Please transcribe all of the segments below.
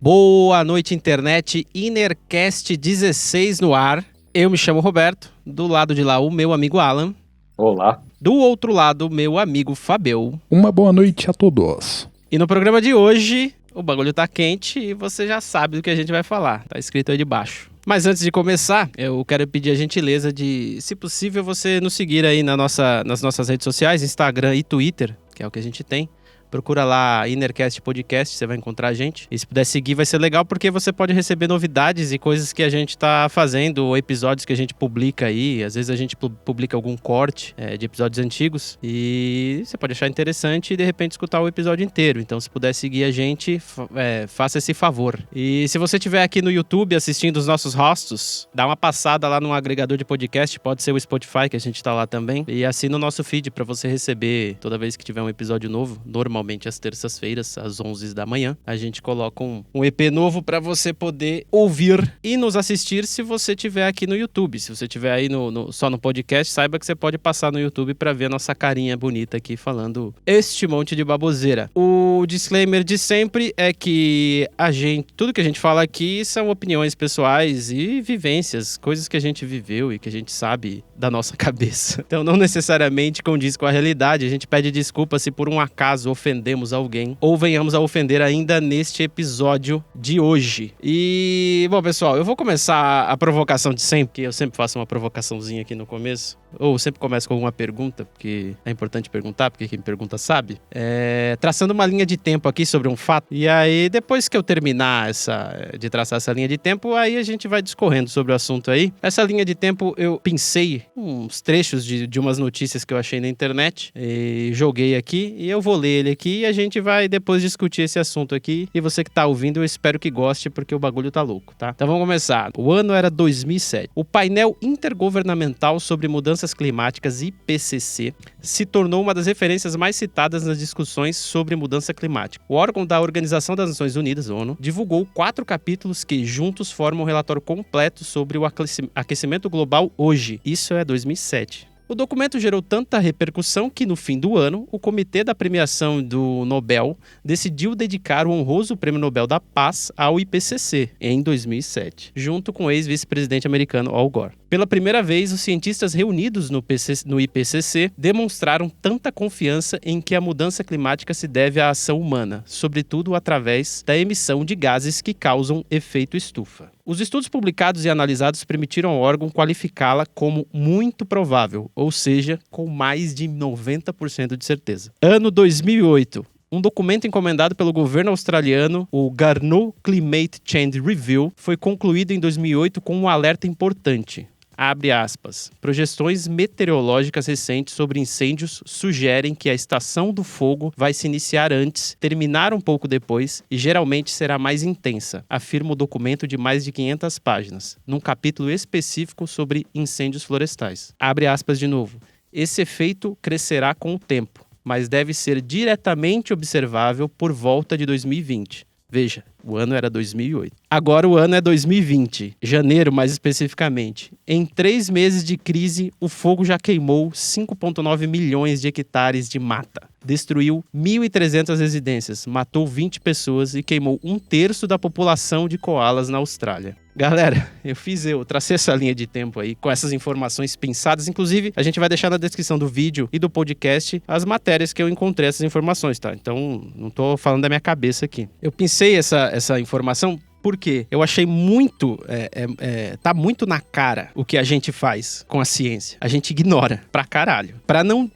Boa noite, internet. Innercast 16 no ar. Eu me chamo Roberto. Do lado de lá, o meu amigo Alan. Olá. Do outro lado, meu amigo Fabio. Uma boa noite a todos. E no programa de hoje, o bagulho tá quente e você já sabe do que a gente vai falar. Tá escrito aí de baixo. Mas antes de começar, eu quero pedir a gentileza de, se possível, você nos seguir aí nas nossas redes sociais, Instagram e Twitter, que é o que a gente tem. Procura lá Innercast Podcast, você vai encontrar a gente. E se puder seguir vai ser legal porque você pode receber novidades e coisas que a gente tá fazendo, ou episódios que a gente publica aí. Às vezes a gente publica algum corte de episódios antigos e você pode achar interessante e de repente escutar o episódio inteiro. Então se puder seguir a gente, faça esse favor. E se você estiver aqui no YouTube assistindo os nossos rostos, dá uma passada lá no agregador de podcast, pode ser o Spotify, que a gente tá lá também. E assina o nosso feed para você receber toda vez que tiver um episódio novo, normalmente às terças-feiras, às 11 da manhã. A gente coloca um EP novo para você poder ouvir e nos assistir se você estiver aqui no YouTube. Se você estiver aí só no podcast, saiba que você pode passar no YouTube para ver a nossa carinha bonita aqui falando este monte de baboseira. O disclaimer de sempre é que tudo que a gente fala aqui são opiniões pessoais e vivências, coisas que a gente viveu e que a gente sabe da nossa cabeça. Então não necessariamente condiz com a realidade. A gente pede desculpa se por um acaso ofendemos alguém ou venhamos a ofender ainda neste episódio de hoje. E, bom, pessoal, eu vou começar a provocação de sempre, que eu sempre faço uma provocaçãozinha aqui no começo, ou sempre começo com alguma pergunta, porque é importante perguntar, porque quem pergunta sabe. Traçando uma linha de tempo aqui sobre um fato, e aí depois que eu terminar de traçar essa linha de tempo, aí a gente vai discorrendo sobre o assunto aí. Essa linha de tempo eu pensei uns trechos de umas notícias que eu achei na internet, e joguei aqui, e eu vou ler ele aqui e a gente vai depois discutir esse assunto aqui. E você que tá ouvindo, eu espero que goste, porque o bagulho tá louco, tá? Então vamos começar. O ano era 2007. O painel intergovernamental sobre mudanças climáticas, IPCC, se tornou uma das referências mais citadas nas discussões sobre mudança climática. O órgão da Organização das Nações Unidas, ONU, divulgou 4 capítulos que juntos formam um relatório completo sobre o aquecimento global hoje. Isso é 2007. O documento gerou tanta repercussão que, no fim do ano, o Comitê da Premiação do Nobel decidiu dedicar o honroso Prêmio Nobel da Paz ao IPCC, em 2007, junto com o ex-vice-presidente americano Al Gore. Pela primeira vez, os cientistas reunidos no IPCC demonstraram tanta confiança em que a mudança climática se deve à ação humana, sobretudo através da emissão de gases que causam efeito estufa. Os estudos publicados e analisados permitiram ao órgão qualificá-la como muito provável, ou seja, com mais de 90% de certeza. Ano 2008. Um documento encomendado pelo governo australiano, o Garnaut Climate Change Review, foi concluído em 2008 com um alerta importante. Abre aspas. Projeções meteorológicas recentes sobre incêndios sugerem que a estação do fogo vai se iniciar antes, terminar um pouco depois e geralmente será mais intensa, afirma o documento de mais de 500 páginas, num capítulo específico sobre incêndios florestais. Abre aspas de novo. Esse efeito crescerá com o tempo, mas deve ser diretamente observável por volta de 2020. Veja, o ano era 2008. Agora o ano é 2020, janeiro mais especificamente. Em 3 meses de crise, o fogo já queimou 5,9 milhões de hectares de mata. Destruiu 1.300 residências, matou 20 pessoas e queimou 1/3 da população de koalas na Austrália. Galera, eu tracei essa linha de tempo aí com essas informações pensadas. Inclusive, a gente vai deixar na descrição do vídeo e do podcast as matérias que eu encontrei essas informações, tá? Então, não tô falando da minha cabeça aqui. Eu pensei essa informação porque eu achei muito, tá muito na cara o que a gente faz com a ciência. A gente ignora pra caralho.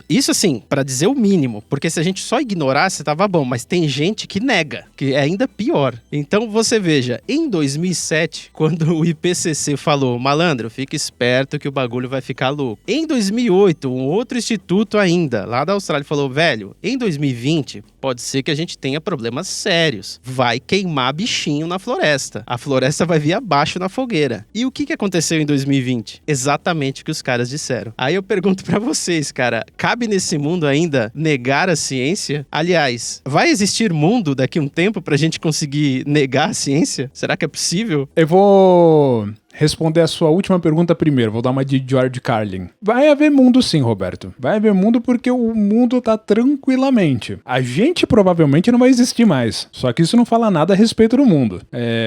Isso assim, pra dizer o mínimo, porque se a gente só ignorasse, tava bom, mas tem gente que nega, que é ainda pior. Então você veja, em 2007, quando o IPCC falou, malandro, fica esperto que o bagulho vai ficar louco. Em 2008, um outro instituto ainda, lá da Austrália, falou, velho, em 2020, pode ser que a gente tenha problemas sérios. Vai queimar bichinho na floresta. A floresta vai vir abaixo na fogueira. E o que aconteceu em 2020? Exatamente o que os caras disseram. Aí eu pergunto pra vocês, cara, cabe nesse mundo ainda negar a ciência? Aliás, vai existir mundo daqui a um tempo pra gente conseguir negar a ciência? Será que é possível? Eu vou responder a sua última pergunta primeiro, vou dar uma de George Carlin. Vai haver mundo sim, Roberto. Vai haver mundo porque o mundo tá tranquilamente. A gente provavelmente não vai existir mais. Só que isso não fala nada a respeito do mundo.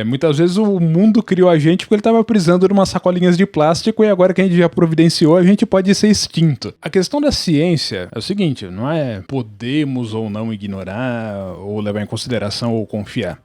Muitas vezes o mundo criou a gente porque ele tava precisando de umas sacolinhas de plástico e agora que a gente já providenciou, a gente pode ser extinto. A questão da ciência é o seguinte, não é podemos ou não ignorar, ou levar em consideração ou confiar.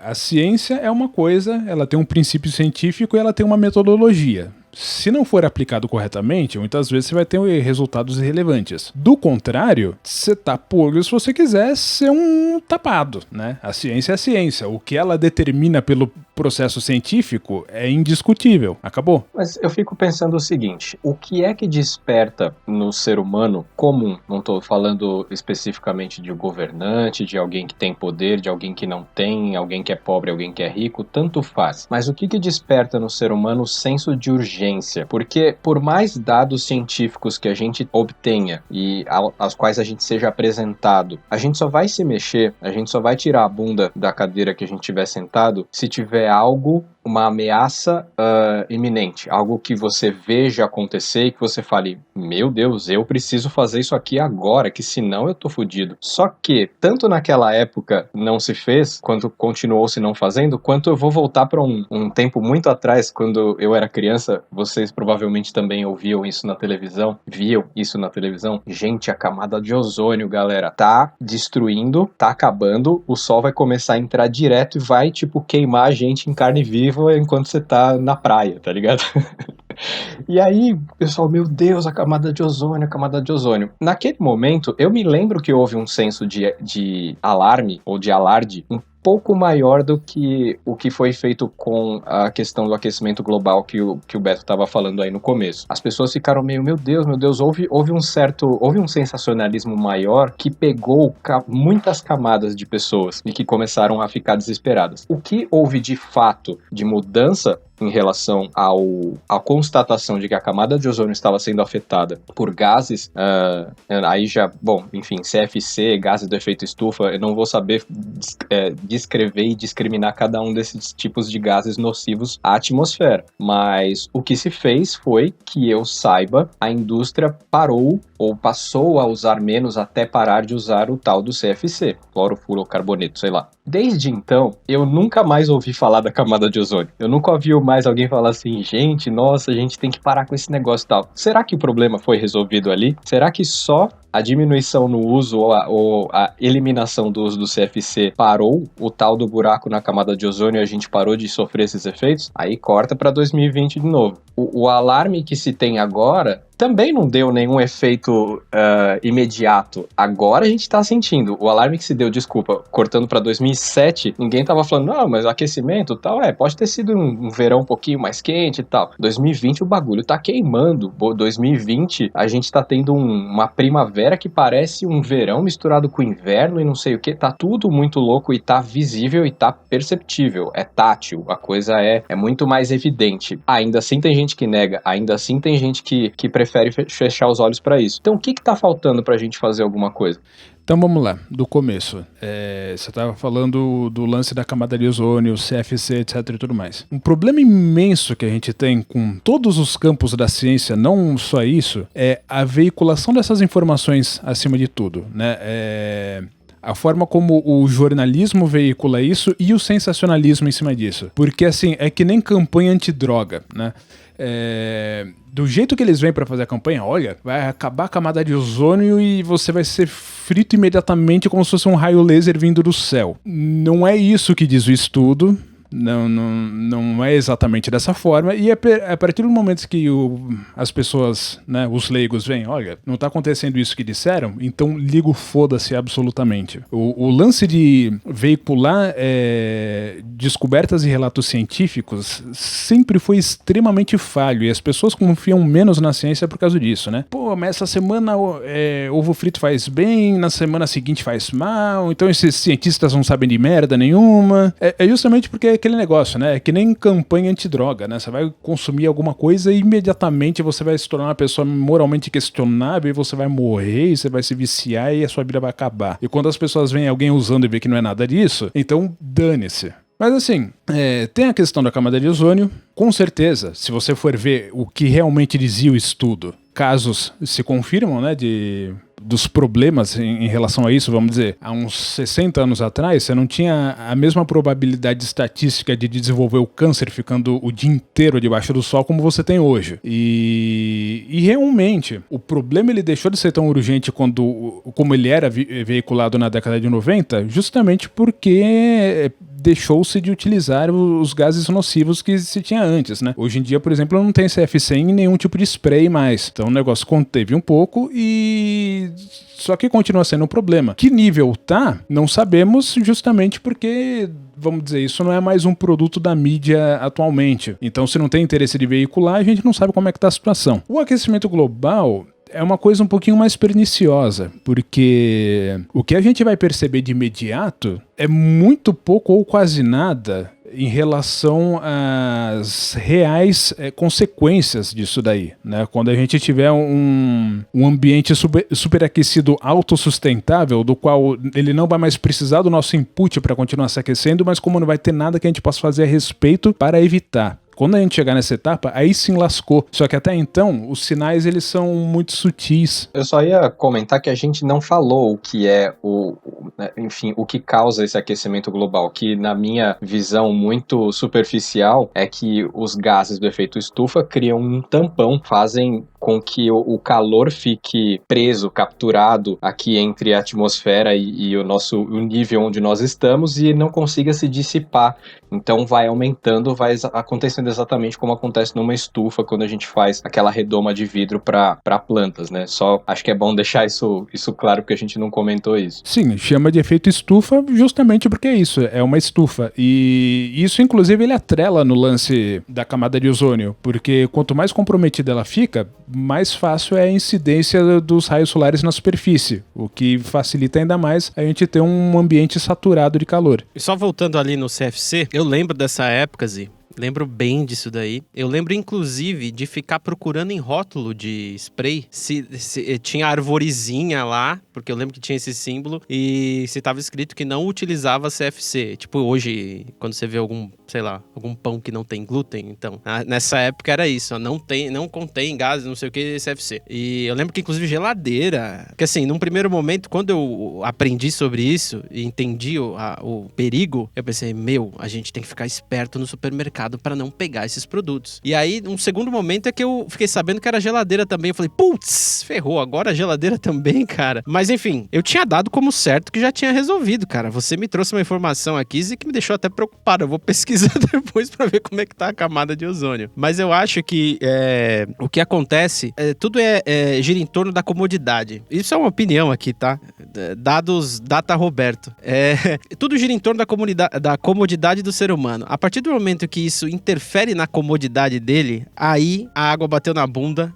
A ciência é uma coisa, ela tem um princípio científico e ela tem uma metodologia. Se não for aplicado corretamente, muitas vezes você vai ter resultados irrelevantes. Do contrário, você tá puro se você quiser ser um tapado, né? A ciência é a ciência. O que ela determina pelo processo científico é indiscutível. Acabou. Mas eu fico pensando o seguinte, o que é que desperta no ser humano comum? Não estou falando especificamente de um governante, de alguém que tem poder, de alguém que não tem, alguém que é pobre, alguém que é rico, tanto faz. Mas o que desperta no ser humano o senso de urgência? Porque por mais dados científicos que a gente obtenha e aos quais a gente seja apresentado, a gente só vai se mexer, a gente só vai tirar a bunda da cadeira que a gente tiver sentado se tiver algo, uma ameaça iminente, algo que você veja acontecer e que você fale, meu Deus, eu preciso fazer isso aqui agora, que senão eu tô fudido. Só que, tanto naquela época não se fez, quanto continuou se não fazendo, quanto eu vou voltar para um tempo muito atrás, quando eu era criança, vocês provavelmente também ouviam isso na televisão, viam isso na televisão. Gente, a camada de ozônio, galera, tá destruindo, tá acabando, o sol vai começar a entrar direto e vai, tipo, queimar a gente em carne viva enquanto você tá na praia, tá ligado? E aí, pessoal, meu Deus, a camada de ozônio, a camada de ozônio. Naquele momento, eu me lembro que houve um senso de alarme, ou de alarde, um pouco maior do que o que foi feito com a questão do aquecimento global que o Beto estava falando aí no começo. As pessoas ficaram meio, meu Deus, houve um sensacionalismo maior que pegou muitas camadas de pessoas e que começaram a ficar desesperadas. O que houve de fato de mudança em relação à constatação de que a camada de ozônio estava sendo afetada por gases, aí já, bom, enfim, CFC, gases do efeito estufa, eu não vou saber descrever e discriminar cada um desses tipos de gases nocivos à atmosfera, mas o que se fez foi que eu saiba, a indústria parou ou passou a usar menos até parar de usar o tal do CFC, clorofluorocarboneto, sei lá. Desde então, eu nunca mais ouvi falar da camada de ozônio. Eu nunca ouvi mais alguém falar assim, gente, nossa, a gente tem que parar com esse negócio e tal. Será que o problema foi resolvido ali? Será que só a diminuição no uso ou a eliminação do uso do CFC parou o tal do buraco na camada de ozônio e a gente parou de sofrer esses efeitos? Aí corta para 2020 de novo. O alarme que se tem agora também não deu nenhum efeito imediato. Agora a gente tá sentindo. O alarme que se deu, desculpa, cortando pra 2007, ninguém tava falando, não, mas aquecimento e tal, pode ter sido um verão um pouquinho mais quente e tal. 2020 o bagulho tá queimando. 2020 a gente tá tendo uma primavera que parece um verão misturado com inverno e não sei o que. Tá tudo muito louco e tá visível e tá perceptível. É tátil, a coisa é muito mais evidente. Ainda assim tem gente que nega, ainda assim tem gente que prefere fechar os olhos para isso. Então, o que tá faltando pra gente fazer alguma coisa? Então vamos lá, do começo. Você estava falando do lance da camada de ozônio, CFC, etc e tudo mais. Um problema imenso que a gente tem com todos os campos da ciência, não só isso, é a veiculação dessas informações acima de tudo, né? A forma como o jornalismo veicula isso e o sensacionalismo em cima disso. Porque, assim, é que nem campanha antidroga, né? Do jeito que eles vêm pra fazer a campanha, olha, vai acabar a camada de ozônio e você vai ser frito imediatamente como se fosse um raio laser vindo do céu. Não é isso que diz o estudo. Não é exatamente dessa forma, e a partir do momento que as pessoas, né, os leigos veem, olha, não está acontecendo isso que disseram, então ligo foda-se absolutamente. O lance de veicular descobertas e relatos científicos sempre foi extremamente falho, e as pessoas confiam menos na ciência por causa disso, né? Pô, mas essa semana ovo frito faz bem, na semana seguinte faz mal, então esses cientistas não sabem de merda nenhuma. É justamente porque aquele negócio, né? É que nem campanha antidroga, né? Você vai consumir alguma coisa e imediatamente você vai se tornar uma pessoa moralmente questionável e você vai morrer e você vai se viciar e a sua vida vai acabar. E quando as pessoas veem alguém usando e vê que não é nada disso, então dane-se. Mas assim, tem a questão da camada de ozônio. Com certeza, se você for ver o que realmente dizia o estudo, casos se confirmam, né, dos problemas em relação a isso, vamos dizer, há uns 60 anos atrás, você não tinha a mesma probabilidade estatística de desenvolver o câncer ficando o dia inteiro debaixo do sol como você tem hoje. E realmente, o problema ele deixou de ser tão urgente como ele era veiculado na década de 90, justamente porque deixou-se de utilizar os gases nocivos que se tinha antes, né? Hoje em dia, por exemplo, não tem CFC em nenhum tipo de spray mais. Então o negócio conteve um pouco e... Só que continua sendo um problema. Que nível tá? Não sabemos, justamente porque, vamos dizer, isso não é mais um produto da mídia atualmente. Então, se não tem interesse de veicular, a gente não sabe como é que tá a situação. O aquecimento global é uma coisa um pouquinho mais perniciosa, porque o que a gente vai perceber de imediato é muito pouco ou quase nada em relação às reais consequências disso daí, né? Quando a gente tiver um ambiente superaquecido autossustentável, do qual ele não vai mais precisar do nosso input para continuar se aquecendo, mas como não vai ter nada que a gente possa fazer a respeito para evitar. Quando a gente chegar nessa etapa, aí sim lascou. Só que até então, os sinais eles são muito sutis. Eu só ia comentar que a gente não falou o que é enfim, o que causa esse aquecimento global, que na minha visão muito superficial é que os gases do efeito estufa criam um tampão, fazem com que o calor fique preso, capturado aqui entre a atmosfera e o nível onde nós estamos e não consiga se dissipar. Então vai aumentando, vai acontecendo exatamente como acontece numa estufa quando a gente faz aquela redoma de vidro para plantas, né? Só acho que é bom deixar isso claro porque a gente não comentou isso. Sim, chama de efeito estufa justamente porque é isso, é uma estufa. E isso, inclusive, ele atrela no lance da camada de ozônio, porque quanto mais comprometida ela fica, mais fácil é a incidência dos raios solares na superfície, o que facilita ainda mais a gente ter um ambiente saturado de calor. E só voltando ali no CFC, eu lembro dessa época, Zi. Lembro bem disso daí. Eu lembro, inclusive, de ficar procurando em rótulo de spray se tinha arvorezinha lá, porque eu lembro que tinha esse símbolo, e se tava escrito que não utilizava CFC. Tipo, hoje, quando você vê algum pão que não tem glúten, então, nessa época era isso, não contém gases, não sei o que, CFC. E eu lembro que, inclusive, geladeira, que assim, num primeiro momento, quando eu aprendi sobre isso e entendi o perigo, eu pensei, a gente tem que ficar esperto no supermercado para não pegar esses produtos. E aí, um segundo momento é que eu fiquei sabendo que era geladeira também. Eu falei, putz, ferrou, agora a geladeira também, cara. Mas enfim, eu tinha dado como certo que já tinha resolvido, cara. Você me trouxe uma informação aqui que me deixou até preocupado. Eu vou pesquisar depois para ver como é que tá a camada de ozônio. Mas eu acho que o que acontece, tudo gira em torno da comodidade. Isso é uma opinião aqui, tá? Dados Data Roberto. Tudo gira em torno da comodidade do ser humano. A partir do momento que isso interfere na comodidade dele, aí a água bateu na bunda,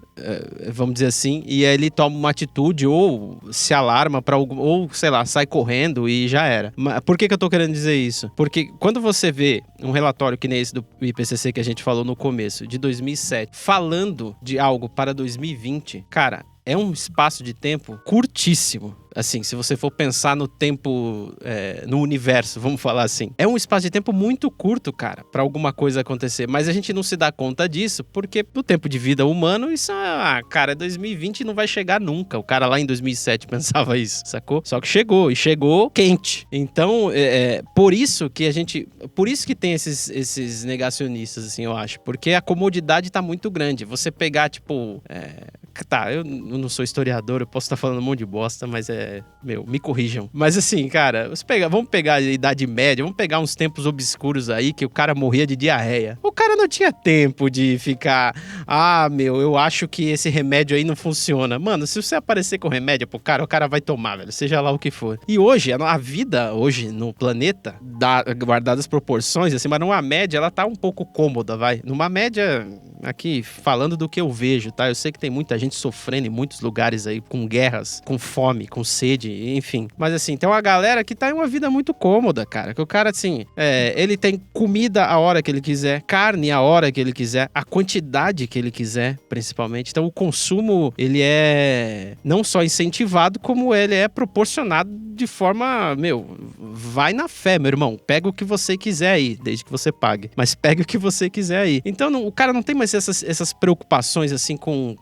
vamos dizer assim, e aí ele toma uma atitude ou se alarma para algum, ou sei lá, sai correndo e já era. Mas por que eu tô querendo dizer isso? Porque quando você vê um relatório que nem esse do IPCC que a gente falou no começo, de 2007, falando de algo para 2020, cara, é um espaço de tempo curtíssimo. Assim, se você for pensar no tempo, no universo, vamos falar assim. É um espaço de tempo muito curto, cara, pra alguma coisa acontecer. Mas a gente não se dá conta disso, porque no tempo de vida humano, isso cara, 2020 não vai chegar nunca. O cara lá em 2007 pensava isso, sacou? Só que chegou, e chegou quente. Então, por isso que tem esses negacionistas, assim, eu acho. Porque a comodidade tá muito grande. Você pegar, tipo... eu não sou historiador, eu posso estar falando um monte de bosta, mas me corrijam. Mas assim, cara, vamos pegar a Idade Média, vamos pegar uns tempos obscuros aí que o cara morria de diarreia. O cara não tinha tempo de ficar, eu acho que esse remédio aí não funciona. Mano, se você aparecer com remédio pro cara, o cara vai tomar, velho, seja lá o que for. E hoje, a vida hoje no planeta, guardadas as proporções, assim, mas numa média, ela tá um pouco cômoda, vai. Numa média, aqui, falando do que eu vejo, tá? Eu sei que tem muita gente sofrendo em muitos lugares aí, com guerras, com fome, com sede, enfim. Mas assim, tem uma galera que tá em uma vida muito cômoda, cara. Que o cara, assim, ele tem comida a hora que ele quiser, carne a hora que ele quiser, a quantidade que ele quiser, principalmente. Então o consumo, ele é não só incentivado, como ele é proporcionado de forma, vai na fé, meu irmão. Pega o que você quiser aí, desde que você pague. Mas pega o que você quiser aí. Então o cara não tem mais essas preocupações assim com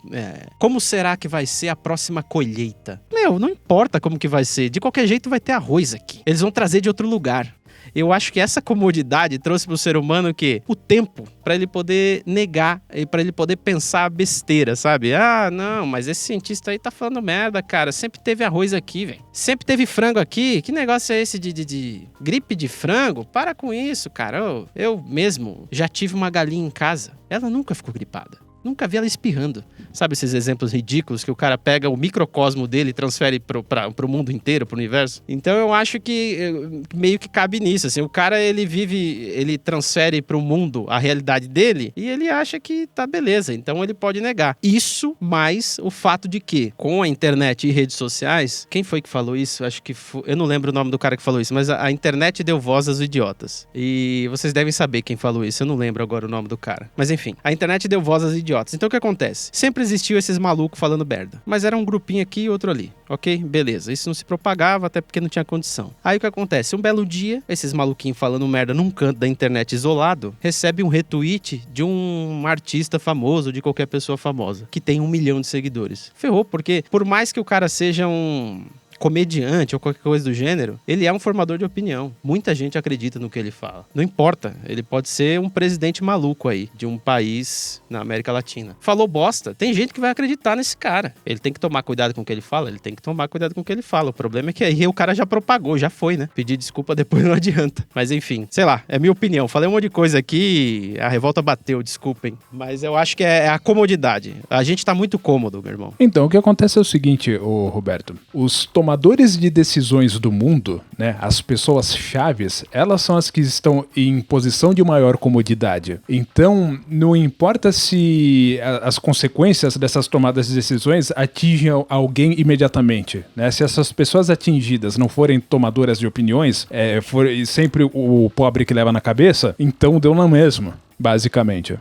como será que vai ser a próxima colheita. Não importa como que vai ser. De qualquer jeito vai ter arroz aqui. Eles vão trazer de outro lugar. Eu acho que essa comodidade trouxe pro ser humano o tempo pra ele poder negar e pra ele poder pensar besteira, sabe? Ah, não, mas esse cientista aí tá falando merda, cara. Sempre teve arroz aqui, velho. Sempre teve frango aqui. Que negócio é esse de gripe de frango? Para com isso, cara. Eu mesmo já tive uma galinha em casa. Ela nunca ficou gripada. Nunca vi ela espirrando. Sabe esses exemplos ridículos que o cara pega o microcosmo dele e transfere pro mundo inteiro, pro universo? Então eu acho que meio que cabe nisso, assim. O cara, ele transfere pro mundo a realidade dele e ele acha que tá beleza. Então ele pode negar. Isso mais o fato de que, com a internet e redes sociais, quem foi que falou isso? Acho que eu não lembro o nome do cara que falou isso, mas a internet deu voz aos idiotas. E vocês devem saber quem falou isso. Eu não lembro agora o nome do cara. Mas enfim, a internet deu voz aos idiotas. Então o que acontece? Sempre existiu esses malucos falando merda. Mas era um grupinho aqui e outro ali. Ok? Beleza. Isso não se propagava, até porque não tinha condição. Aí o que acontece? Um belo dia, esses maluquinhos falando merda num canto da internet isolado, recebe um retweet de um artista famoso, de qualquer pessoa famosa, que tem 1 milhão de seguidores. Ferrou, porque por mais que o cara seja um comediante ou qualquer coisa do gênero, ele é um formador de opinião. Muita gente acredita no que ele fala. Não importa, ele pode ser um presidente maluco aí, de um país na América Latina. Falou bosta, tem gente que vai acreditar nesse cara. Ele tem que tomar cuidado com o que ele fala, ele tem que tomar cuidado com o que ele fala. O problema é que aí o cara já propagou, já foi, né? Pedir desculpa depois não adianta. Mas enfim, sei lá, é minha opinião. Falei um monte de coisa aqui, a revolta bateu, desculpem. Mas eu acho que é a comodidade. A gente tá muito cômodo, meu irmão. Então, o que acontece é o seguinte, Roberto. Os tomadores de decisões do mundo, né, as pessoas chaves, elas são as que estão em posição de maior comodidade. Então, não importa se as consequências dessas tomadas de decisões atingem alguém imediatamente, né? Se essas pessoas atingidas não forem tomadoras de opiniões, for sempre o pobre que leva na cabeça, então deu na mesma, basicamente.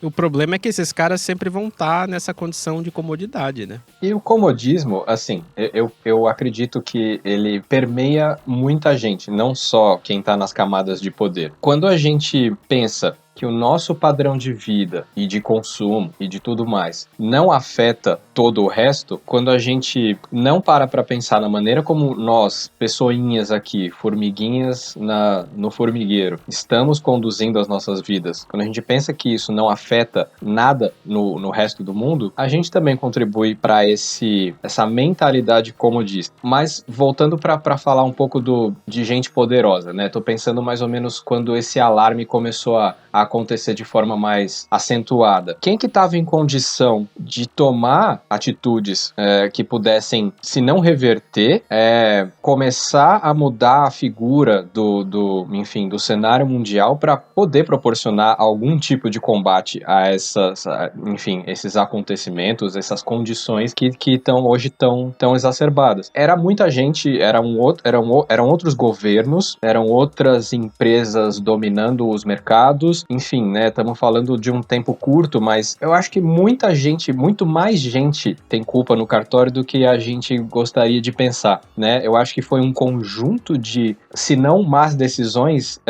O problema é que esses caras sempre vão estar nessa condição de comodidade, né? E o comodismo, assim, eu acredito que ele permeia muita gente, não só quem tá nas camadas de poder. Quando a gente pensa que o nosso padrão de vida e de consumo e de tudo mais não afeta todo o resto, quando a gente não para pensar na maneira como nós, pessoinhas aqui, formiguinhas no formigueiro, estamos conduzindo as nossas vidas, quando a gente pensa que isso não afeta nada no resto do mundo, a gente também contribui para essa mentalidade comodista. Mas voltando para falar um pouco de gente poderosa, né? Tô pensando mais ou menos quando esse alarme começou a acontecer de forma mais acentuada. Quem que estava em condição de tomar atitudes que pudessem, se não reverter, começar a mudar a figura do cenário mundial para poder proporcionar algum tipo de combate a esses acontecimentos, essas condições que hoje tão exacerbadas. Era muita gente, eram outros governos, eram outras empresas dominando os mercados, enfim, né, estamos falando de um tempo curto, mas eu acho que muita gente, muito mais gente tem culpa no cartório do que a gente gostaria de pensar, né? Eu acho que foi um conjunto de, se não más decisões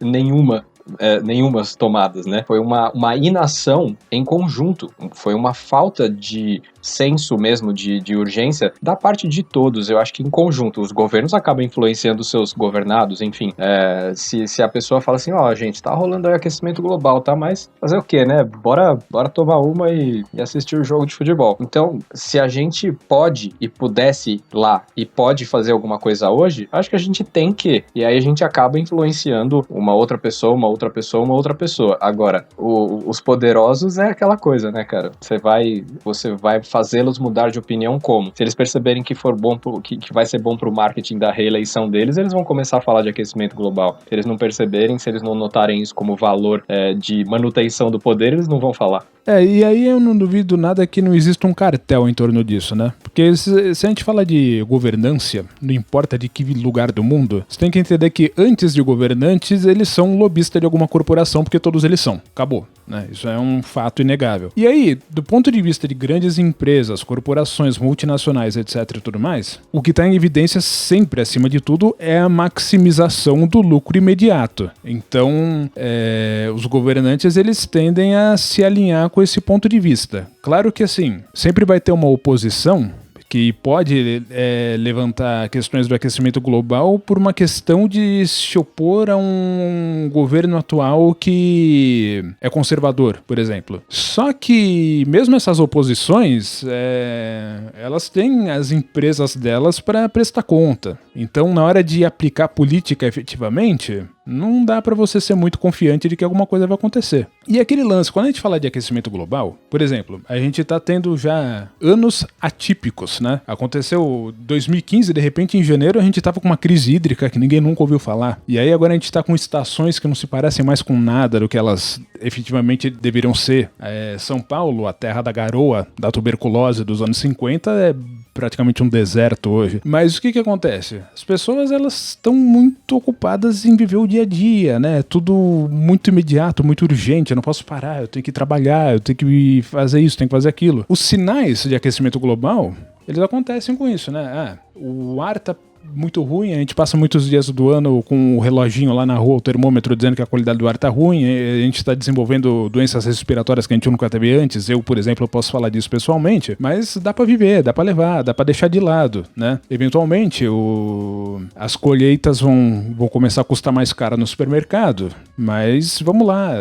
nenhumas tomadas, né? Foi uma inação em conjunto, foi uma falta de senso mesmo de urgência da parte de todos. Eu acho que em conjunto os governos acabam influenciando seus governados, enfim, se a pessoa fala assim, gente, tá rolando aí aquecimento global, tá? Mas fazer o quê, né? Bora tomar uma e assistir o jogo de futebol. Então, se a gente pode e pudesse ir lá e pode fazer alguma coisa hoje, acho que a gente tem que, e aí a gente acaba influenciando uma outra pessoa. Agora, os poderosos é aquela coisa, né, cara? Você vai fazê-los mudar de opinião como? Se eles perceberem que que vai ser bom pro marketing da reeleição deles, eles vão começar a falar de aquecimento global. Se eles não perceberem, se eles não notarem isso como valor de manutenção do poder, eles não vão falar. E aí eu não duvido nada que não exista um cartel em torno disso, né? Porque se a gente fala de governância, não importa de que lugar do mundo, você tem que entender que antes de governantes, eles são lobistas de alguma corporação, porque todos eles são. Acabou, né? Isso é um fato inegável. E aí, do ponto de vista de grandes empresas, corporações, multinacionais, etc e tudo mais, o que está em evidência sempre, acima de tudo, é a maximização do lucro imediato. Então, os governantes, eles tendem a se alinhar com esse ponto de vista. Claro que, assim, sempre vai ter uma oposição que pode levantar questões do aquecimento global por uma questão de se opor a um governo atual que é conservador, por exemplo. Só que mesmo essas oposições, elas têm as empresas delas para prestar conta. Então, na hora de aplicar política efetivamente, não dá para você ser muito confiante de que alguma coisa vai acontecer. E aquele lance, quando a gente fala de aquecimento global, por exemplo, a gente tá tendo já anos atípicos, né? Aconteceu 2015, de repente em janeiro a gente tava com uma crise hídrica que ninguém nunca ouviu falar. E aí agora a gente tá com estações que não se parecem mais com nada do que elas efetivamente deveriam ser. São Paulo, a terra da garoa, da tuberculose dos anos 50, é praticamente um deserto hoje. Mas o que acontece? As pessoas, elas estão muito ocupadas em viver o dia a dia, né? Tudo muito imediato, muito urgente. Eu não posso parar, eu tenho que trabalhar, eu tenho que fazer isso, tenho que fazer aquilo. Os sinais de aquecimento global, eles acontecem com isso, né? O ar tá muito ruim, a gente passa muitos dias do ano com o reloginho lá na rua, o termômetro dizendo que a qualidade do ar tá ruim, a gente está desenvolvendo doenças respiratórias que a gente nunca teve antes. Eu, por exemplo, posso falar disso pessoalmente, mas dá para viver, dá para levar, dá para deixar de lado, né? Eventualmente, as colheitas vão começar a custar mais caro no supermercado, mas vamos lá,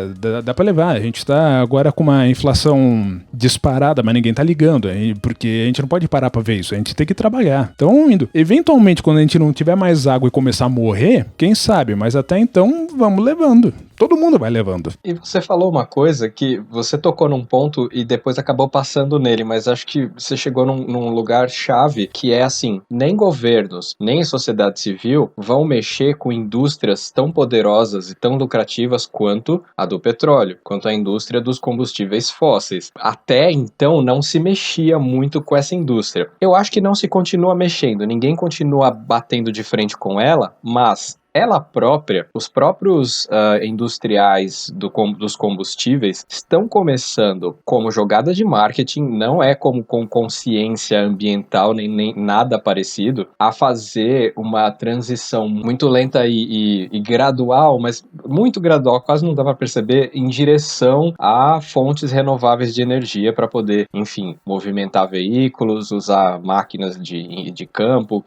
dá para levar. A gente tá agora com uma inflação disparada, mas ninguém tá ligando, porque a gente não pode parar para ver isso, a gente tem que trabalhar. Então, indo. Eventualmente, quando a gente não tiver mais água e começar a morrer, quem sabe, mas até então vamos levando. Todo mundo vai levando. E você falou uma coisa que você tocou num ponto e depois acabou passando nele, mas acho que você chegou num lugar chave, que é assim, nem governos, nem sociedade civil vão mexer com indústrias tão poderosas e tão lucrativas quanto a do petróleo, quanto a indústria dos combustíveis fósseis. Até então não se mexia muito com essa indústria. Eu acho que não se continua mexendo, ninguém continua batendo de frente com ela, mas ela própria, os próprios industriais dos combustíveis estão começando como jogada de marketing, não é como com consciência ambiental nem nada parecido, a fazer uma transição muito lenta e gradual, mas muito gradual, quase não dá para perceber, em direção a fontes renováveis de energia para poder, enfim, movimentar veículos, usar máquinas de campo,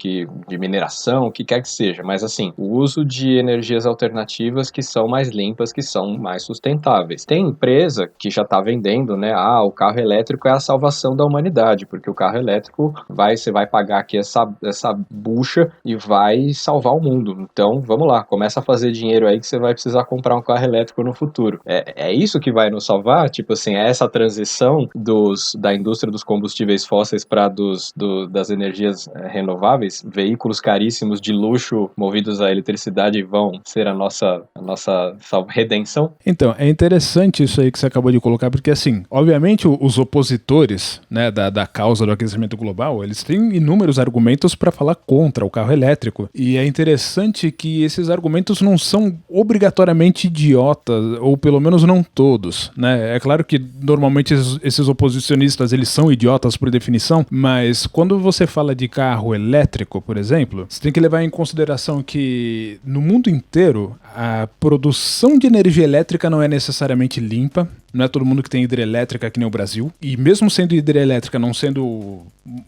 de mineração, o que quer que seja, mas assim, o uso de energias alternativas que são mais limpas, que são mais sustentáveis. Tem empresa que já está vendendo, né? O carro elétrico é a salvação da humanidade, porque o carro elétrico você vai pagar aqui essa bucha e vai salvar o mundo. Então, vamos lá, começa a fazer dinheiro aí que você vai precisar comprar um carro elétrico no futuro. É isso que vai nos salvar? Tipo assim, é essa transição da indústria dos combustíveis fósseis para das energias renováveis? Veículos caríssimos de luxo movidos a eletricidade vão ser a nossa redenção? Então, é interessante isso aí que você acabou de colocar, porque assim, obviamente os opositores, né, da causa do aquecimento global, eles têm inúmeros argumentos para falar contra o carro elétrico, e é interessante que esses argumentos não são obrigatoriamente idiotas, ou pelo menos não todos, né? É claro que normalmente esses oposicionistas, eles são idiotas por definição, mas quando você fala de carro elétrico, por exemplo, você tem que levar em consideração que no mundo inteiro a produção de energia elétrica não é necessariamente limpa. Não é todo mundo que tem hidrelétrica que nem o Brasil. E mesmo sendo hidrelétrica, não sendo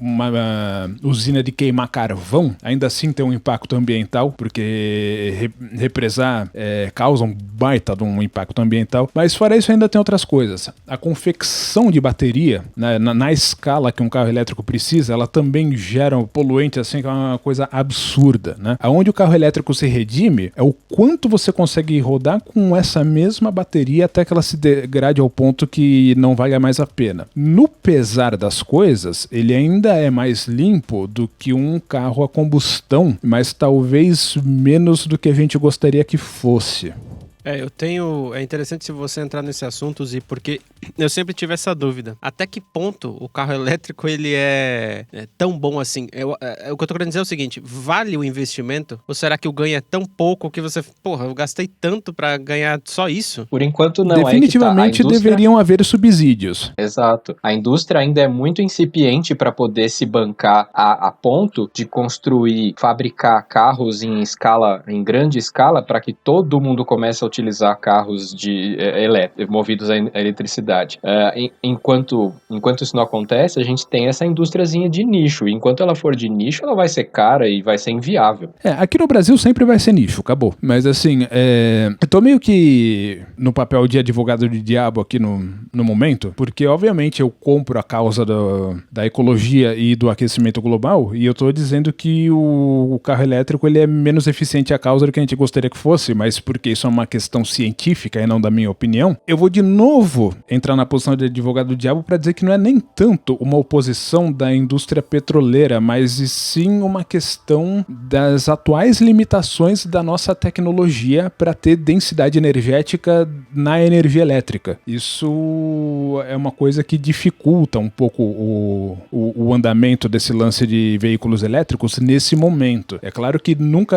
uma usina de queimar carvão, ainda assim tem um impacto ambiental, porque represar causa um baita de um impacto ambiental. Mas fora isso ainda tem outras coisas. A confecção de bateria, né, na escala que um carro elétrico precisa, ela também gera um poluente assim, que é uma coisa absurda, né? Aonde o carro elétrico se redime é o quanto você consegue rodar com essa mesma bateria até que ela se degrade ao ponto que não valha mais a pena. No pesar das coisas, ele ainda é mais limpo do que um carro a combustão, mas talvez menos do que a gente gostaria que fosse. É interessante se você entrar nesse assunto, Zi, porque eu sempre tive essa dúvida. Até que ponto o carro elétrico ele é tão bom assim? O que eu tô querendo dizer é o seguinte: vale o investimento? Ou será que o ganho é tão pouco que você, eu gastei tanto pra ganhar só isso? Por enquanto não. Definitivamente deveriam haver subsídios. Exato. A indústria ainda é muito incipiente para poder se bancar a ponto de construir, fabricar carros em grande escala para que todo mundo comece a utilizar carros movidos a eletricidade. Enquanto isso não acontece, a gente tem essa indústriazinha de nicho. E enquanto ela for de nicho, ela vai ser cara e vai ser inviável. Aqui no Brasil sempre vai ser nicho, acabou. Mas assim, eu tô meio que no papel de advogado de diabo aqui no momento, porque obviamente eu compro a causa da ecologia e do aquecimento global, e eu tô dizendo que o carro elétrico ele é menos eficiente à causa do que a gente gostaria que fosse, mas porque isso é uma questão científica e não da minha opinião, eu vou de novo entrar na posição de advogado do diabo para dizer que não é nem tanto uma oposição da indústria petroleira, mas sim uma questão das atuais limitações da nossa tecnologia para ter densidade energética na energia elétrica. Isso é uma coisa que dificulta um pouco o andamento desse lance de veículos elétricos nesse momento. É claro que nunca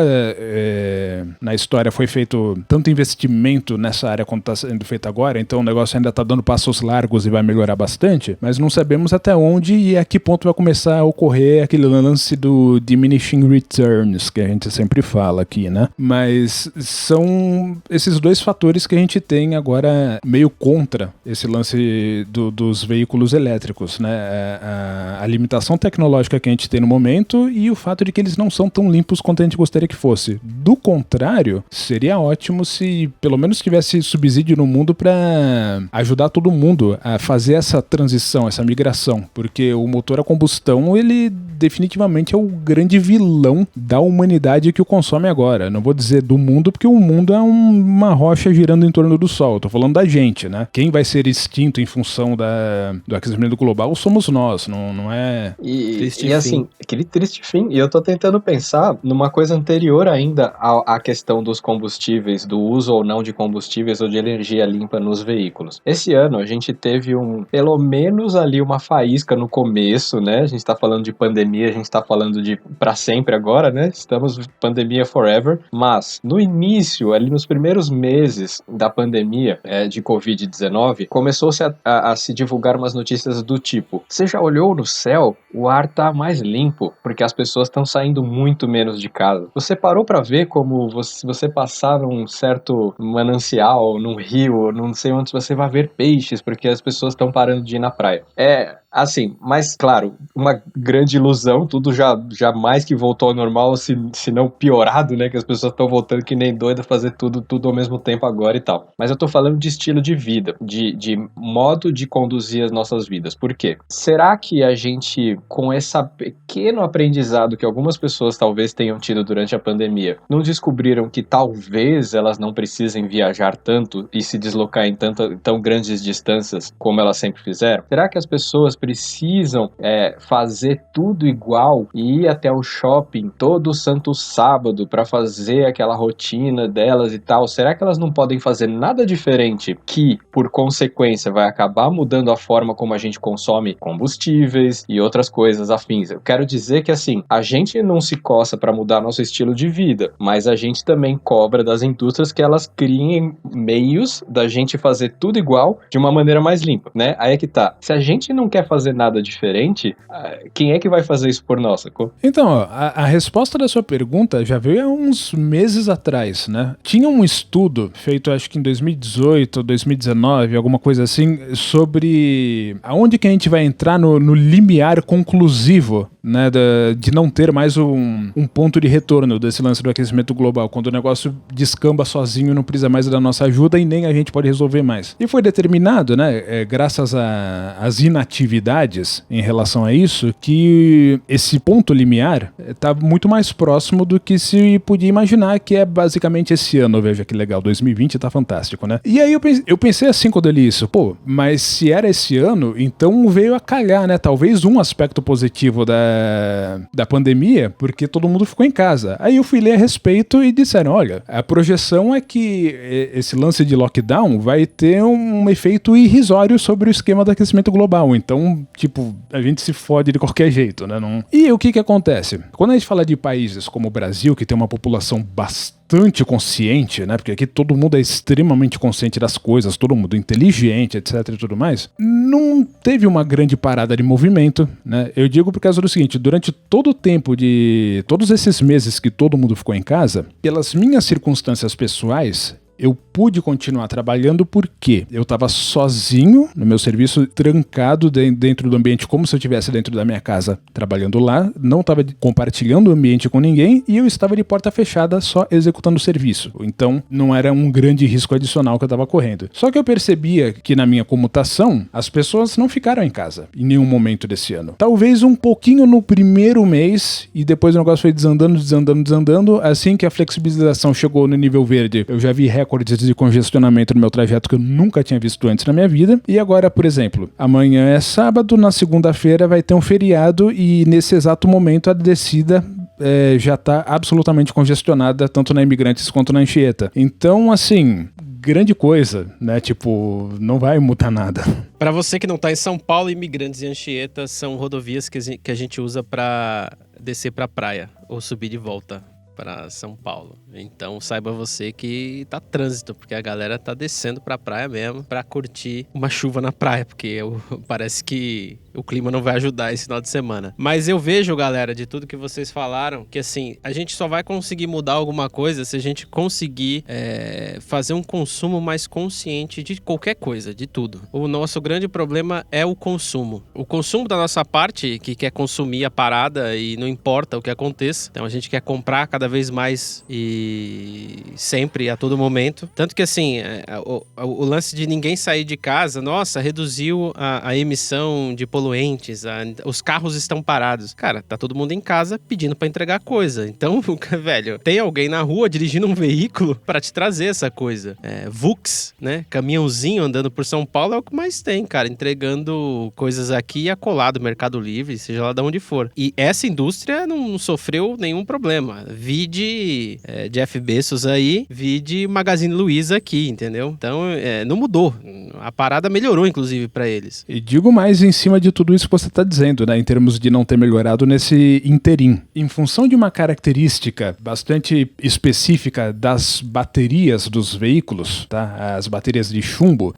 na história foi feito tanto investimento nessa área quanto está sendo feito agora, então o negócio ainda está dando passos largos e vai melhorar bastante, mas não sabemos até onde e a que ponto vai começar a ocorrer aquele lance do diminishing returns, que a gente sempre fala aqui, né? Mas são esses dois fatores que a gente tem agora meio contra esse lance dos veículos elétricos, né? A limitação tecnológica que a gente tem no momento e o fato de que eles não são tão limpos quanto a gente gostaria que fosse. Do contrário, seria ótimo se pelo menos tivesse subsídio no mundo para ajudar todo mundo a fazer essa transição, essa migração, porque o motor a combustão, ele definitivamente é o grande vilão da humanidade que o consome agora. Não vou dizer do mundo, porque o mundo é uma rocha girando em torno do Sol. Tô falando da gente, né? Quem vai ser extinto em função do aquecimento global somos nós, não é... E assim, aquele triste fim. E eu tô tentando pensar numa coisa anterior ainda à questão dos combustíveis, do uso ou não de combustíveis ou de energia limpa nos veículos. Esse ano a gente teve pelo menos ali uma faísca no começo, né? A gente tá falando de pandemia, a gente tá falando de pra sempre agora, né? Estamos pandemia forever. Mas no início, ali nos primeiros meses da pandemia de Covid-19, começou-se a se divulgar umas notícias do tipo: você já olhou no céu? O ar tá mais limpo, porque as pessoas estão saindo muito menos de casa. Você parou pra ver como você passar num certo manancial, num rio, não sei onde, você vai ver peixes, porque as pessoas estão parando de ir na praia. Assim, mas claro, uma grande ilusão, tudo já mais que voltou ao normal, se não piorado, né, que as pessoas estão voltando que nem doida fazer tudo ao mesmo tempo agora e tal. Mas eu tô falando de estilo de vida, de modo de conduzir as nossas vidas. Por quê? Será que a gente, com esse pequeno aprendizado que algumas pessoas talvez tenham tido durante a pandemia, não descobriram que talvez elas não precisem viajar tanto e se deslocar em tão grandes distâncias como elas sempre fizeram? Será que as pessoas precisam fazer tudo igual e ir até o shopping todo santo sábado para fazer aquela rotina delas e tal? Será que elas não podem fazer nada diferente que, por consequência, vai acabar mudando a forma como a gente consome combustíveis e outras coisas afins? Eu quero dizer que, assim, a gente não se coça para mudar nosso estilo de vida, mas a gente também cobra das indústrias que elas criem meios da gente fazer tudo igual de uma maneira mais limpa, né? Aí é que tá. Se a gente não quer fazer nada diferente, quem é que vai fazer isso por nós, sacou? Então, ó, a resposta da sua pergunta já veio há uns meses atrás, né? Tinha um estudo feito, acho que em 2018, 2019, alguma coisa assim, sobre aonde que a gente vai entrar no limiar conclusivo, né, de não ter mais um ponto de retorno desse lance do aquecimento global, quando o negócio descamba sozinho, não precisa mais da nossa ajuda e nem a gente pode resolver mais. E foi determinado, né, graças às inatividades novidades em relação a isso, que esse ponto limiar está muito mais próximo do que se podia imaginar, que é basicamente esse ano. Veja que legal, 2020 tá fantástico, né? E aí eu pensei assim quando eu li isso, pô, mas se era esse ano, então veio a calhar, né? Talvez um aspecto positivo da pandemia, porque todo mundo ficou em casa. Aí eu fui ler a respeito e disseram, olha, a projeção é que esse lance de lockdown vai ter um efeito irrisório sobre o esquema do aquecimento global. Então, tipo, a gente se fode de qualquer jeito, né? E o que acontece? Quando a gente fala de países como o Brasil, que tem uma população bastante consciente, né? Porque aqui todo mundo é extremamente consciente das coisas, todo mundo inteligente, etc e tudo mais, não teve uma grande parada de movimento, né? Eu digo por causa do seguinte, durante todo o tempo de todos esses meses que todo mundo ficou em casa, pelas minhas circunstâncias pessoais, eu pude continuar trabalhando porque eu estava sozinho no meu serviço, trancado dentro do ambiente, como se eu estivesse dentro da minha casa trabalhando lá, não estava compartilhando o ambiente com ninguém e eu estava de porta fechada só executando o serviço. Então não era um grande risco adicional que eu estava correndo. Só que eu percebia que na minha comutação as pessoas não ficaram em casa em nenhum momento desse ano. Talvez um pouquinho no primeiro mês e depois o negócio foi desandando. Assim que a flexibilização chegou no nível verde, eu já vi recordes de congestionamento no meu trajeto que eu nunca tinha visto antes na minha vida. E agora, por exemplo, amanhã é sábado, na segunda-feira vai ter um feriado e nesse exato momento a descida já está absolutamente congestionada, tanto na Imigrantes quanto na Anchieta. Então, assim, grande coisa, né? Tipo, não vai mudar nada. Para você que não tá em São Paulo, Imigrantes e Anchieta são rodovias que a gente usa para descer pra praia ou subir de volta para São Paulo. Então saiba você que tá trânsito, porque a galera tá descendo pra praia mesmo, pra curtir uma chuva na praia, porque parece que o clima não vai ajudar esse final de semana. Mas eu vejo, galera, de tudo que vocês falaram, que assim, a gente só vai conseguir mudar alguma coisa se a gente conseguir fazer um consumo mais consciente de qualquer coisa, de tudo. O nosso grande problema é o consumo. O consumo da nossa parte, que quer consumir a parada e não importa o que aconteça. Então a gente quer comprar cada vez mais e sempre, a todo momento. Tanto que assim, o lance de ninguém sair de casa, nossa, reduziu a emissão de poluentes, os carros estão parados. Cara, tá todo mundo em casa pedindo pra entregar coisa. Então, velho, tem alguém na rua dirigindo um veículo pra te trazer essa coisa. Vux, né? Caminhãozinho andando por São Paulo é o que mais tem, cara. Entregando coisas aqui e acolá do Mercado Livre, seja lá de onde for. E essa indústria não sofreu nenhum problema. Vide Jeff Bezos aí, vide Magazine Luiza aqui, entendeu? Então, não mudou. A parada melhorou, inclusive, pra eles. E digo mais em cima de tudo isso que você está dizendo, né, em termos de não ter melhorado nesse interim. Em função de uma característica bastante específica das baterias dos veículos, tá? As baterias de chumbo,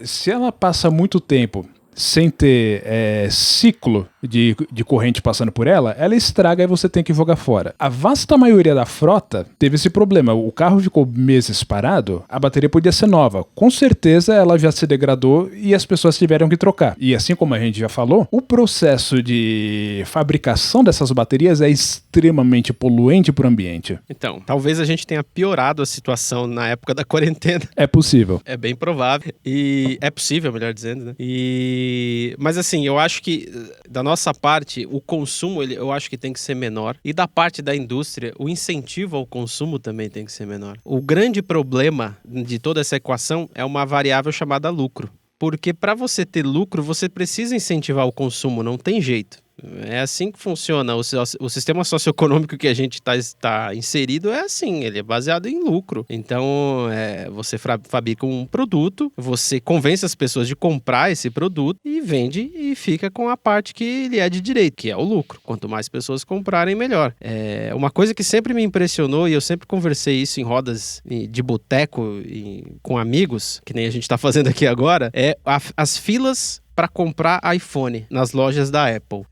se ela passa muito tempo sem ter ciclo de corrente passando por ela estraga e você tem que jogar fora. A vasta maioria da frota teve esse problema. O carro ficou meses parado, a bateria podia ser nova. Com certeza ela já se degradou e as pessoas tiveram que trocar. E assim como a gente já falou, o processo de fabricação dessas baterias é extremamente poluente para o ambiente. Então, talvez a gente tenha piorado a situação na época da quarentena. É possível. É bem provável. E é possível, melhor dizendo, né? Mas assim, eu acho que da nossa parte, o consumo, eu acho que tem que ser menor. E da parte da indústria, o incentivo ao consumo também tem que ser menor. O grande problema de toda essa equação é uma variável chamada lucro. Porque para você ter lucro, você precisa incentivar o consumo, não tem jeito. É assim que funciona. O sistema socioeconômico que a gente está inserido é assim, ele é baseado em lucro. Então, você fabrica um produto, você convence as pessoas de comprar esse produto e vende e fica com a parte que ele é de direito, que é o lucro. Quanto mais pessoas comprarem, melhor. Uma coisa que sempre me impressionou, e eu sempre conversei isso em rodas de boteco com amigos, que nem a gente está fazendo aqui agora, as filas para comprar iPhone nas lojas da Apple.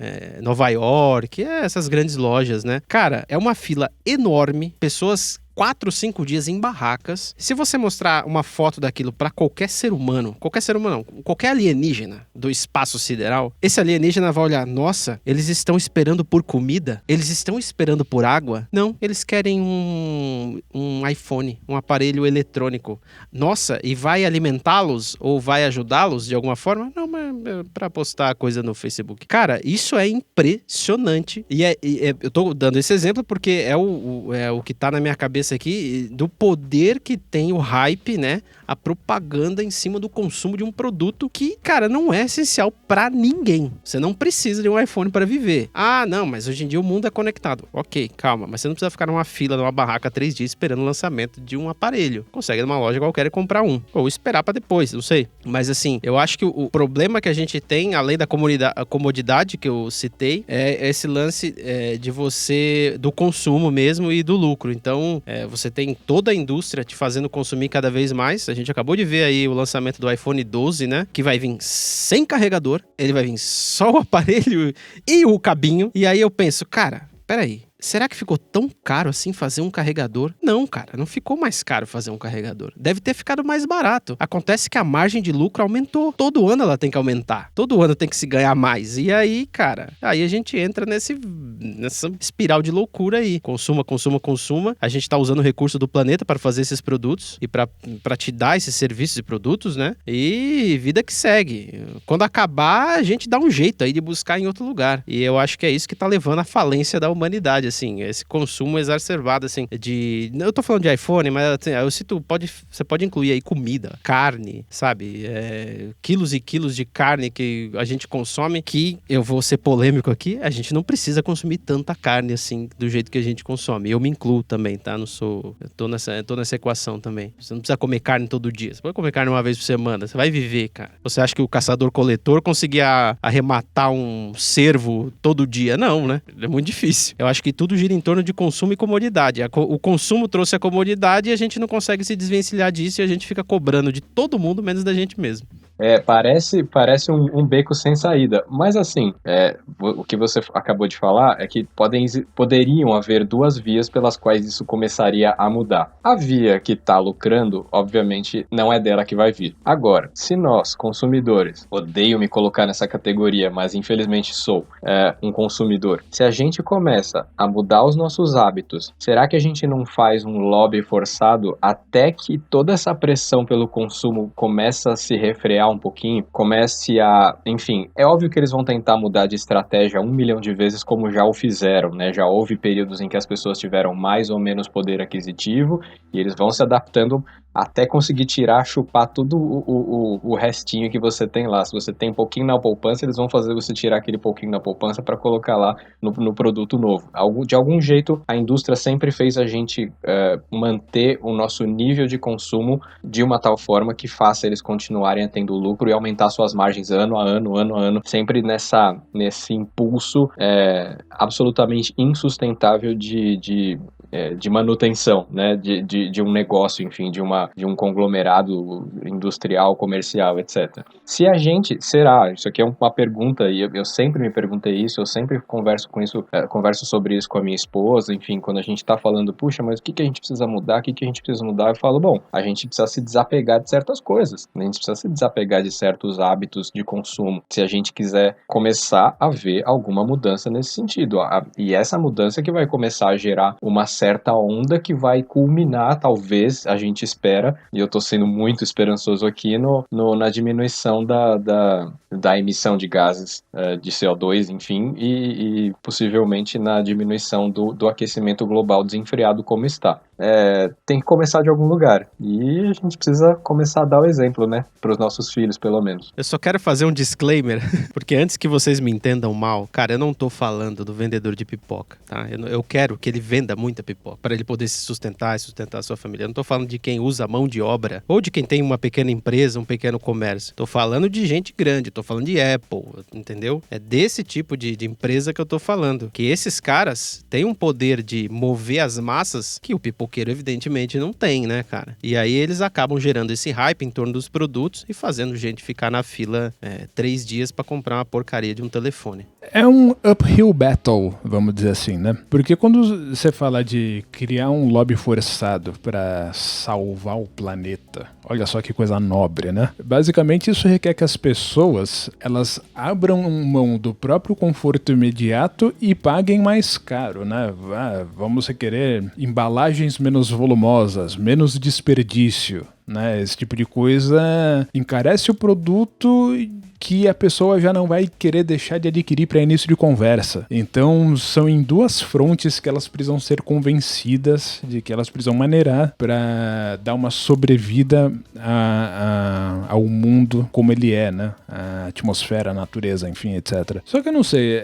Nova York, essas grandes lojas, né? Cara, é uma fila enorme, pessoas 4, 5 dias em barracas. Se você mostrar uma foto daquilo pra qualquer ser humano não, qualquer alienígena do espaço sideral, esse alienígena vai olhar, nossa, eles estão esperando por comida? Eles estão esperando por água? Não, eles querem um iPhone, um aparelho eletrônico. Nossa, e vai alimentá-los ou vai ajudá-los de alguma forma? Não, mas pra postar coisa no Facebook. Cara, isso é impressionante. E eu tô dando esse exemplo porque é o que tá na minha cabeça aqui, do poder que tem o hype, né? A propaganda em cima do consumo de um produto que, cara, não é essencial pra ninguém. Você não precisa de um iPhone para viver. Ah, não, mas hoje em dia o mundo é conectado. Ok, calma, mas você não precisa ficar numa fila, numa barraca 3 dias esperando o lançamento de um aparelho. Consegue ir numa loja qualquer e comprar um. Ou esperar pra depois, não sei. Mas assim, eu acho que o problema que a gente tem, além da comodidade que eu citei, é esse lance de você, do consumo mesmo e do lucro. Então, você tem toda a indústria te fazendo consumir cada vez mais. A gente acabou de ver aí o lançamento do iPhone 12, né? Que vai vir sem carregador, ele vai vir só o aparelho e o cabinho. E aí eu penso, cara, peraí. Será que ficou tão caro assim fazer um carregador? Não, cara, não ficou mais caro fazer um carregador. Deve ter ficado mais barato. Acontece que a margem de lucro aumentou. Todo ano ela tem que aumentar. Todo ano tem que se ganhar mais. E aí, cara, aí a gente entra nessa espiral de loucura aí. Consuma. A gente tá usando o recurso do planeta para fazer esses produtos e para te dar esses serviços e produtos, né? E vida que segue. Quando acabar, a gente dá um jeito aí de buscar em outro lugar. E eu acho que é isso que tá levando à falência da humanidade, assim, esse consumo exacerbado, assim, eu tô falando de iPhone, mas assim, você pode incluir aí comida, carne, sabe, quilos e quilos de carne que a gente consome, que, eu vou ser polêmico aqui, a gente não precisa consumir tanta carne, assim, do jeito que a gente consome. Eu me incluo também, tá? Eu tô nessa equação também. Você não precisa comer carne todo dia, você pode comer carne uma vez por semana, você vai viver, cara. Você acha que o caçador-coletor conseguia arrematar um cervo todo dia? Não, né? É muito difícil. Eu acho que tudo gira em torno de consumo e comodidade. O consumo trouxe a comodidade e a gente não consegue se desvencilhar disso e a gente fica cobrando de todo mundo, menos da gente mesmo. Parece um beco sem saída. Mas assim, o que você acabou de falar é que poderiam haver 2 vias pelas quais isso começaria a mudar. A via que está lucrando, obviamente, não é dela que vai vir. Agora, se nós, consumidores, odeio me colocar nessa categoria, mas infelizmente sou um consumidor, se a gente começa a mudar os nossos hábitos, será que a gente não faz um lobby forçado até que toda essa pressão pelo consumo começa a se refrear um pouquinho, comece a... Enfim, é óbvio que eles vão tentar mudar de estratégia 1 milhão de vezes, como já o fizeram, né? Já houve períodos em que as pessoas tiveram mais ou menos poder aquisitivo e eles vão se adaptando até conseguir chupar tudo o restinho que você tem lá. Se você tem um pouquinho na poupança, eles vão fazer você tirar aquele pouquinho na poupança para colocar lá no produto novo. De algum jeito, a indústria sempre fez a gente manter o nosso nível de consumo de uma tal forma que faça eles continuarem tendo lucro e aumentar suas margens ano a ano, sempre nesse impulso absolutamente insustentável de manutenção, né, de um negócio, enfim, de um conglomerado industrial, comercial, etc. Se a gente, isso aqui é uma pergunta, e eu sempre me perguntei isso, eu sempre converso sobre isso com a minha esposa, enfim, quando a gente está falando, puxa, mas o que a gente precisa mudar, eu falo, bom, a gente precisa se desapegar de certas coisas, a gente precisa se desapegar de certos hábitos de consumo, se a gente quiser começar a ver alguma mudança nesse sentido, e essa mudança que vai começar a gerar uma certa onda que vai culminar, talvez, a gente espera, e eu tô sendo muito esperançoso aqui, na diminuição da emissão de gases de CO2, enfim, e possivelmente na diminuição do aquecimento global desenfreado como está. Tem que começar de algum lugar, e a gente precisa começar a dar o exemplo, né, para os nossos filhos, pelo menos. Eu só quero fazer um disclaimer, porque antes que vocês me entendam mal, cara, eu não tô falando do vendedor de pipoca, tá? Eu quero que ele venda muita pipoca, para ele poder se sustentar e sustentar a sua família. Eu não tô falando de quem usa mão de obra, ou de quem tem uma pequena empresa, um pequeno comércio. Tô falando de gente grande, tô falando de Apple, entendeu? É desse tipo de empresa que eu tô falando, que esses caras têm um poder de mover as massas que o Pipo pipoqueiro evidentemente não tem, né, cara? E aí eles acabam gerando esse hype em torno dos produtos e fazendo gente ficar na fila 3 dias pra comprar uma porcaria de um telefone. É um uphill battle, vamos dizer assim, né? Porque quando você fala de criar um lobby forçado pra salvar o planeta, olha só que coisa nobre, né? Basicamente isso requer que as pessoas, elas abram mão do próprio conforto imediato e paguem mais caro, né? Vamos requerer embalagens menos volumosas, menos desperdício, né? Esse tipo de coisa encarece o produto que a pessoa já não vai querer deixar de adquirir para início de conversa. Então são em duas frontes que elas precisam ser convencidas de que elas precisam maneirar para dar uma sobrevida ao mundo como ele é, né? A atmosfera, a natureza, enfim, etc. Só que eu não sei,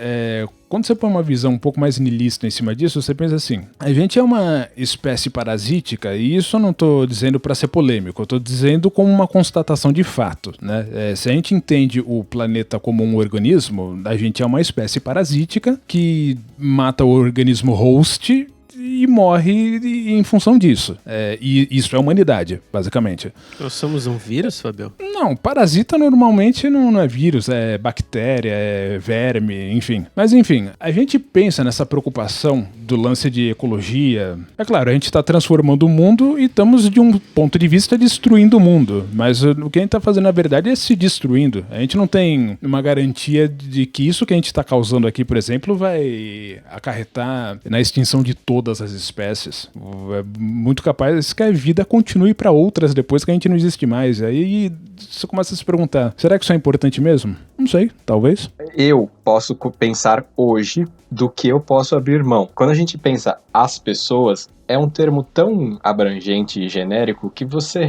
quando você põe uma visão um pouco mais niilista em cima disso, você pensa assim, a gente é uma espécie parasítica, e isso eu não tô dizendo para ser polêmico, eu tô dizendo como uma constatação de fato, né? Se a gente entende o planeta como um organismo, a gente é uma espécie parasítica que mata o organismo host e morre em função disso. E isso é a humanidade, basicamente. Nós somos um vírus, Fabio? Não, parasita normalmente não é vírus, é bactéria, é verme, enfim. Mas enfim, a gente pensa nessa preocupação do lance de ecologia. É claro, a gente está transformando o mundo e estamos, de um ponto de vista, destruindo o mundo. Mas o que a gente está fazendo, na verdade, é se destruindo. A gente não tem uma garantia de que isso que a gente está causando aqui, por exemplo, vai acarretar na extinção de todas as espécies. É muito capaz que a vida continue para outras depois que a gente não existe mais. Aí você começa a se perguntar, será que isso é importante mesmo? Não sei, talvez. Eu posso pensar hoje do que eu posso abrir mão. Quando a gente pensa as pessoas, é um termo tão abrangente e genérico que você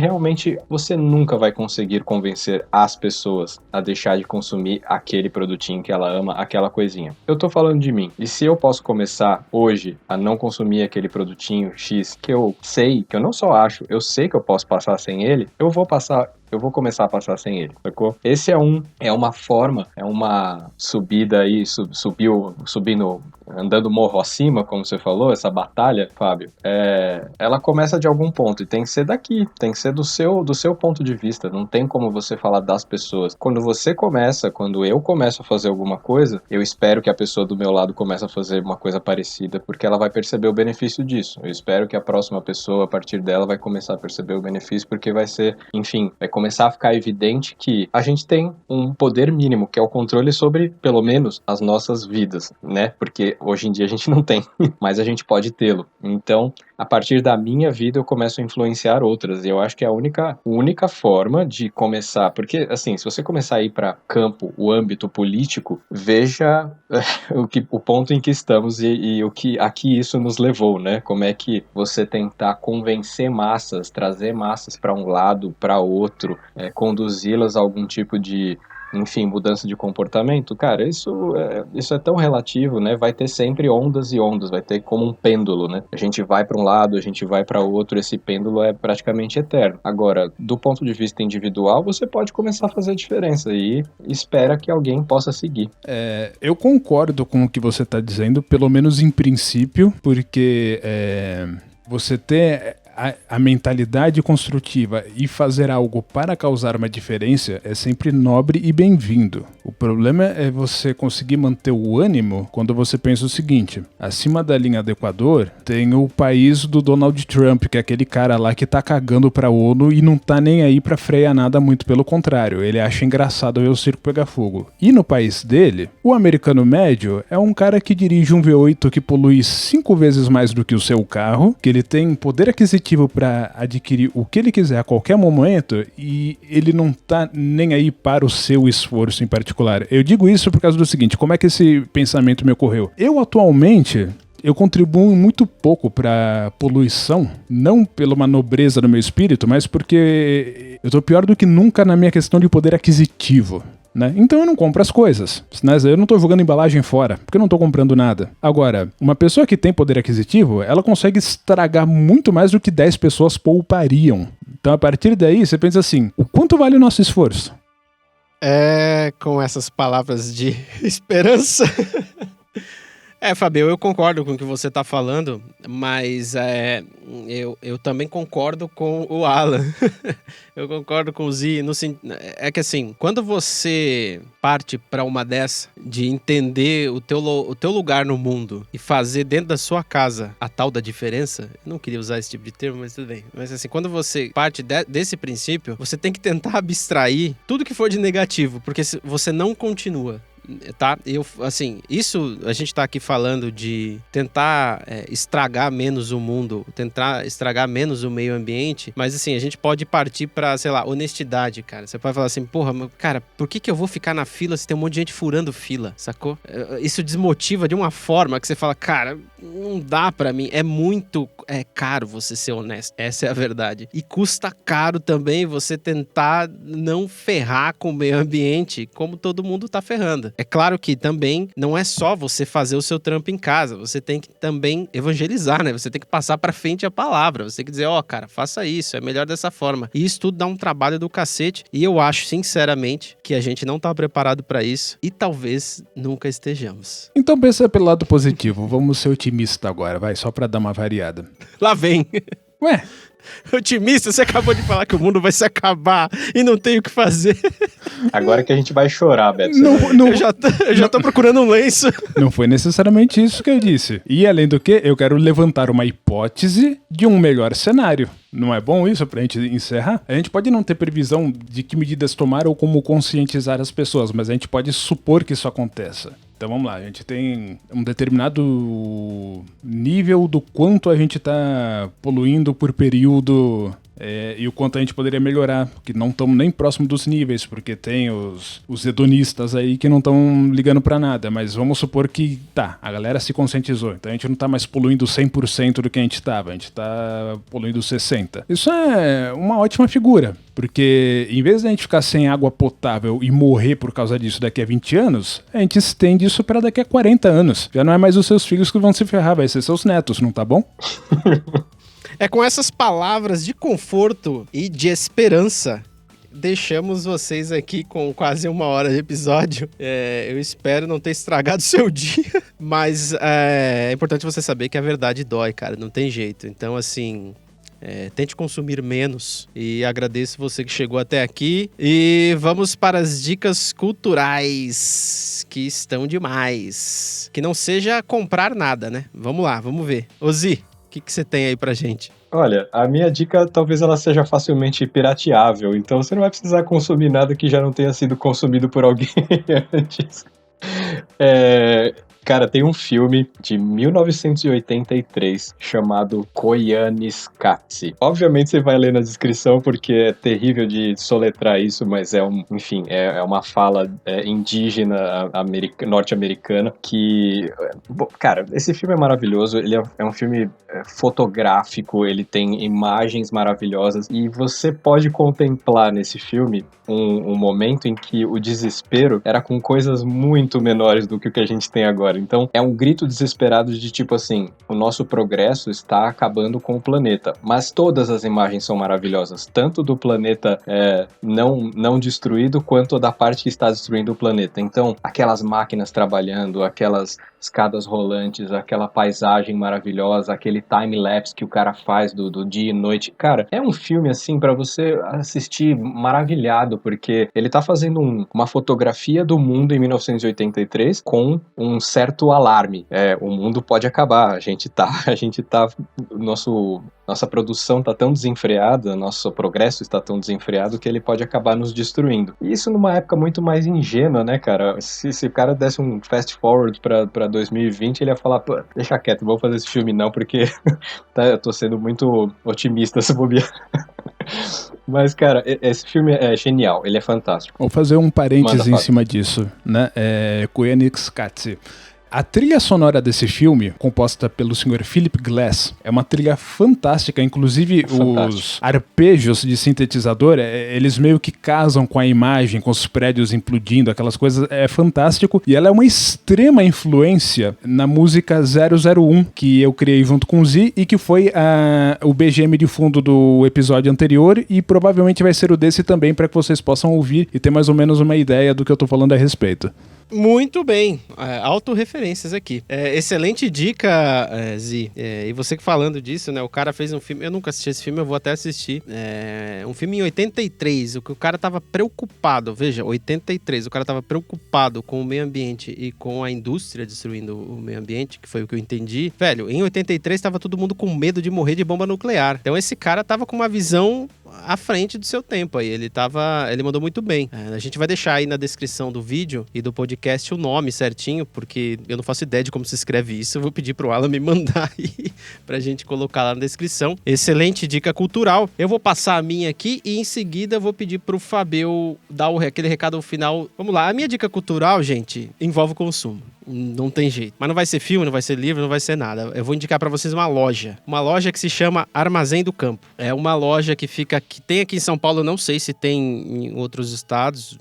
nunca vai conseguir convencer as pessoas a deixar de consumir aquele produtinho que ela ama, aquela coisinha. Eu tô falando de mim. E se eu posso começar hoje a não consumir aquele produtinho X que eu sei, que eu não só acho, eu sei que eu posso passar sem ele, eu vou começar a passar sem ele, sacou? Esse é uma forma, é uma subida aí, subindo, andando morro acima, como você falou, essa batalha, Fábio, ela começa de algum ponto e tem que ser daqui, tem que ser do seu ponto de vista, não tem como você falar das pessoas. Quando eu começo a fazer alguma coisa, eu espero que a pessoa do meu lado comece a fazer uma coisa parecida, porque ela vai perceber o benefício disso. Eu espero que a próxima pessoa, a partir dela, vai começar a perceber o benefício, porque vai ser, enfim, vai começar a ficar evidente que a gente tem um poder mínimo, que é o controle sobre, pelo menos, as nossas vidas, né? Porque hoje em dia a gente não tem, mas a gente pode tê-lo. Então, a partir da minha vida, eu começo a influenciar outras. E eu acho que é a única forma de começar. Porque, assim, se você começar a ir para campo, o âmbito político, veja o ponto em que estamos e o que aqui isso nos levou, né? Como é que você tentar convencer massas, trazer massas para um lado, para outro, conduzi-las a algum tipo de, enfim, mudança de comportamento, cara, isso é tão relativo, né? Vai ter sempre ondas e ondas, vai ter como um pêndulo, né? A gente vai para um lado, a gente vai para outro, esse pêndulo é praticamente eterno. Agora, do ponto de vista individual, você pode começar a fazer a diferença e espera que alguém possa seguir. Eu concordo com o que você está dizendo, pelo menos em princípio, porque você ter a mentalidade construtiva e fazer algo para causar uma diferença é sempre nobre e bem-vindo. O problema é você conseguir manter o ânimo quando você pensa o seguinte: acima da linha do Equador tem o país do Donald Trump, que é aquele cara lá que tá cagando pra ONU e não tá nem aí pra frear nada, muito pelo contrário, ele acha engraçado ver o circo pegar fogo. E no país dele, o americano médio é um cara que dirige um V8 que polui 5 vezes mais do que o seu carro, que ele tem poder aquisitivo para adquirir o que ele quiser a qualquer momento e ele não tá nem aí para o seu esforço em particular. Eu digo isso por causa do seguinte: como é que esse pensamento me ocorreu? Eu atualmente contribuo muito pouco para poluição, não pela uma nobreza do meu espírito, mas porque eu tô pior do que nunca na minha questão de poder aquisitivo. Né? Então eu não compro as coisas, né? Eu não tô jogando embalagem fora, porque eu não tô comprando nada. Agora, uma pessoa que tem poder aquisitivo, ela consegue estragar muito mais do que 10 pessoas poupariam. Então a partir daí, você pensa assim: o quanto vale o nosso esforço? Com essas palavras de esperança, Fabio, eu concordo com o que você tá falando, mas eu também concordo com o Alan. Eu concordo com o Z. É que assim, quando você parte pra uma dessa, de entender o teu lugar no mundo e fazer dentro da sua casa a tal da diferença, eu não queria usar esse tipo de termo, mas tudo bem. Mas assim, quando você parte desse princípio, você tem que tentar abstrair tudo que for de negativo, porque você não continua. Tá? Isso a gente tá aqui falando de tentar estragar menos o mundo, tentar estragar menos o meio ambiente, mas assim, a gente pode partir pra, sei lá, honestidade, cara. Você pode falar assim, porra, cara, por que eu vou ficar na fila se tem um monte de gente furando fila, sacou? Isso desmotiva de uma forma que você fala, cara, não dá pra mim, é muito caro você ser honesto, essa é a verdade. E custa caro também você tentar não ferrar com o meio ambiente como todo mundo tá ferrando. É claro que também não é só você fazer o seu trampo em casa, você tem que também evangelizar, né? Você tem que passar pra frente a palavra, você tem que dizer, cara, faça isso, é melhor dessa forma. E isso tudo dá um trabalho do cacete, e eu acho, sinceramente, que a gente não tá preparado pra isso, e talvez nunca estejamos. Então pensa pelo lado positivo, vamos ser otimistas agora, vai, só pra dar uma variada. Lá vem. Ué? Otimista, você acabou de falar que o mundo vai se acabar e não tem o que fazer. Agora que a gente vai chorar, Beto. Eu já tô procurando um lenço. Não foi necessariamente isso que eu disse. E além do que, eu quero levantar uma hipótese de um melhor cenário. Não é bom isso pra gente encerrar? A gente pode não ter previsão de que medidas tomar ou como conscientizar as pessoas, mas a gente pode supor que isso aconteça. Então vamos lá, a gente tem um determinado nível do quanto a gente está poluindo por período e o quanto a gente poderia melhorar, que não estamos nem próximo dos níveis, porque tem os hedonistas aí que não estão ligando para nada, mas vamos supor que a galera se conscientizou, então a gente não está mais poluindo 100% do que a gente estava, a gente está poluindo 60%. Isso é uma ótima figura, porque em vez de a gente ficar sem água potável e morrer por causa disso daqui a 20 anos, a gente estende isso para daqui a 40 anos. Já não é mais os seus filhos que vão se ferrar, vai ser seus netos, não tá bom? É com essas palavras de conforto e de esperança, deixamos vocês aqui com quase 1 hora de episódio. Eu espero não ter estragado seu dia, mas é importante você saber que a verdade dói, cara, não tem jeito. Então, assim, tente consumir menos e agradeço você que chegou até aqui. E vamos para as dicas culturais, que estão demais. Que não seja comprar nada, né? Vamos lá, vamos ver. Ozi, o que você tem aí pra gente? Olha, a minha dica talvez ela seja facilmente pirateável, então você não vai precisar consumir nada que já não tenha sido consumido por alguém antes. Cara, tem um filme de 1983 chamado Koyaanisqatsi. Obviamente você vai ler na descrição porque é terrível de soletrar isso, mas é uma fala indígena norte-americana que... Cara, esse filme é maravilhoso, ele é um filme fotográfico, ele tem imagens maravilhosas e você pode contemplar nesse filme um momento em que o desespero era com coisas muito menores do que o que a gente tem agora. Então, é um grito desesperado de tipo assim, o nosso progresso está acabando com o planeta. Mas todas as imagens são maravilhosas, tanto do planeta não destruído, quanto da parte que está destruindo o planeta. Então, aquelas máquinas trabalhando, aquelas escadas rolantes, aquela paisagem maravilhosa, aquele time-lapse que o cara faz do dia e noite. Cara, é um filme assim pra você assistir maravilhado, porque ele tá fazendo uma fotografia do mundo em 1983 com um certo alarme. O mundo pode acabar, nossa produção tá tão desenfreada, nosso progresso está tão desenfreado que ele pode acabar nos destruindo. E isso numa época muito mais ingênua, né, cara? Se o cara desse um fast forward pra 2020, ele ia falar, pô, deixa quieto, não vou fazer esse filme não, porque eu tô sendo muito otimista se bobear. Mas, cara, esse filme é genial, ele é fantástico. Vou fazer um parêntese em cima disso, né? Koyaanisqatsi. A trilha sonora desse filme, composta pelo Sr. Philip Glass, é uma trilha fantástica, inclusive os arpejos de sintetizador, eles meio que casam com a imagem, com os prédios implodindo, aquelas coisas, é fantástico, e ela é uma extrema influência na música 001, que eu criei junto com o Z, e que foi o BGM de fundo do episódio anterior, e provavelmente vai ser o desse também, para que vocês possam ouvir e ter mais ou menos uma ideia do que eu tô falando a respeito. Muito bem, autorreferências aqui. Excelente dica, Zi. E você que falando disso, né? O cara fez um filme, eu nunca assisti esse filme, eu vou até assistir. Um filme em 83, o que o cara tava preocupado, veja, 83, o cara tava preocupado com o meio ambiente e com a indústria destruindo o meio ambiente, que foi o que eu entendi. Velho, em 83 tava todo mundo com medo de morrer de bomba nuclear. Então esse cara tava com uma visão à frente do seu tempo aí, ele mandou muito bem. A gente vai deixar aí na descrição do vídeo e do podcast o nome certinho, porque eu não faço ideia de como se escreve isso, eu vou pedir pro Alan me mandar aí pra gente colocar lá na descrição. Excelente dica cultural. Eu vou passar a minha aqui e em seguida eu vou pedir pro Fabio dar aquele recado final. Vamos lá, a minha dica cultural, gente, envolve o consumo. Não tem jeito. Mas não vai ser filme, não vai ser livro, não vai ser nada. Eu vou indicar pra vocês uma loja. Uma loja que se chama Armazém do Campo. É uma loja que tem aqui em São Paulo, eu não sei se tem em outros estados.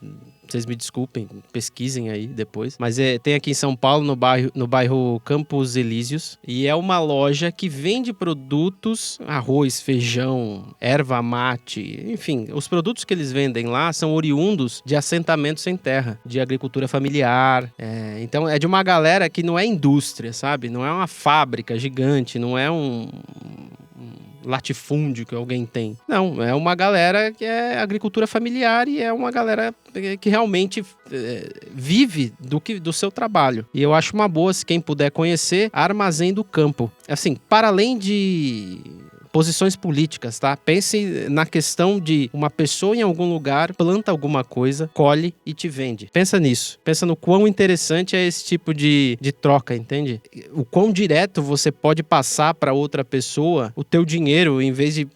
Vocês me desculpem, pesquisem aí depois. Mas tem aqui em São Paulo, no bairro Campos Elíseos. E é uma loja que vende produtos, arroz, feijão, erva mate, enfim. Os produtos que eles vendem lá são oriundos de assentamentos sem terra, de agricultura familiar. Então é de uma galera que não é indústria, sabe? Não é uma fábrica gigante, não é um latifúndio que alguém tem. Não, é uma galera que é agricultura familiar e é uma galera que realmente vive do seu trabalho. E eu acho uma boa, se quem puder conhecer, Armazém do Campo. Assim, para além de posições políticas, tá? Pense na questão de uma pessoa em algum lugar planta alguma coisa, colhe e te vende. Pensa nisso. Pensa no quão interessante é esse tipo de troca, entende? O quão direto você pode passar para outra pessoa o teu dinheiro, em vez de,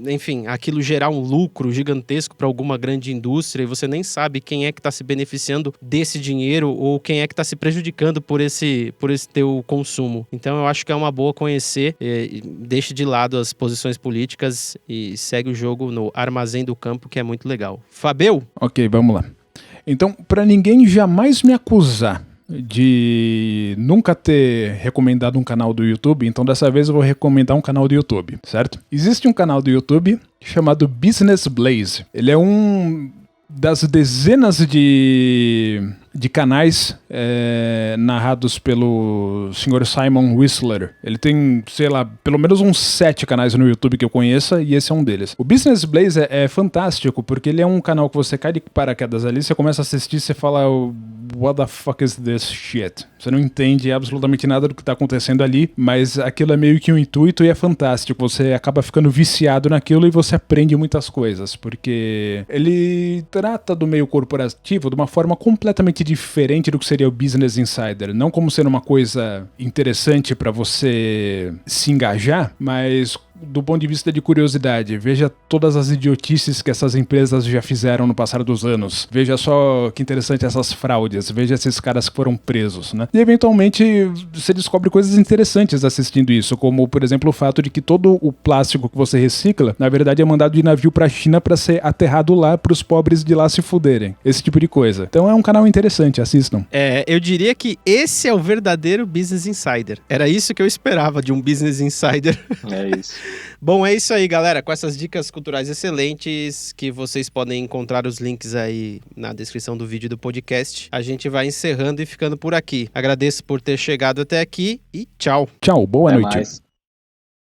enfim, aquilo gerar um lucro gigantesco para alguma grande indústria e você nem sabe quem é que está se beneficiando desse dinheiro ou quem é que está se prejudicando por esse teu consumo. Então eu acho que é uma boa conhecer, deixe de lado as posições políticas e segue o jogo no Armazém do Campo, que é muito legal. Fabio? Ok, vamos lá. Então, para ninguém jamais me acusar de nunca ter recomendado um canal do YouTube, então dessa vez eu vou recomendar um canal do YouTube, certo? Existe um canal do YouTube chamado Business Blaze. Ele é um das dezenas de canais narrados pelo Sr. Simon Whistler. Ele tem, sei lá, pelo menos uns 7 canais no YouTube que eu conheça e esse é um deles. O Business Blaze é fantástico porque ele é um canal que você cai de paraquedas ali, você começa a assistir e você fala what the fuck is this shit? Você não entende absolutamente nada do que tá acontecendo ali, mas aquilo é meio que um intuito e é fantástico. Você acaba ficando viciado naquilo e você aprende muitas coisas, porque ele trata do meio corporativo de uma forma completamente diferente do que seria o Business Insider. Não como sendo uma coisa interessante para você se engajar, mas do ponto de vista de curiosidade. Veja todas as idiotices que essas empresas já fizeram no passar dos anos. Veja só que interessante essas fraudes. Veja esses caras que foram presos, né? E eventualmente você descobre coisas interessantes assistindo isso, como por exemplo o fato de que todo o plástico que você recicla, na verdade é mandado de navio pra China pra ser aterrado lá pros pobres de lá se fuderem. Esse tipo de coisa. Então é um canal interessante, assistam. Eu diria que esse é o verdadeiro Business Insider. Era isso que eu esperava de um Business Insider. É isso. Bom, é isso aí, galera. Com essas dicas culturais excelentes, que vocês podem encontrar os links aí na descrição do vídeo do podcast, a gente vai encerrando e ficando por aqui. Agradeço por ter chegado até aqui e tchau. Tchau, boa Até noite. mais.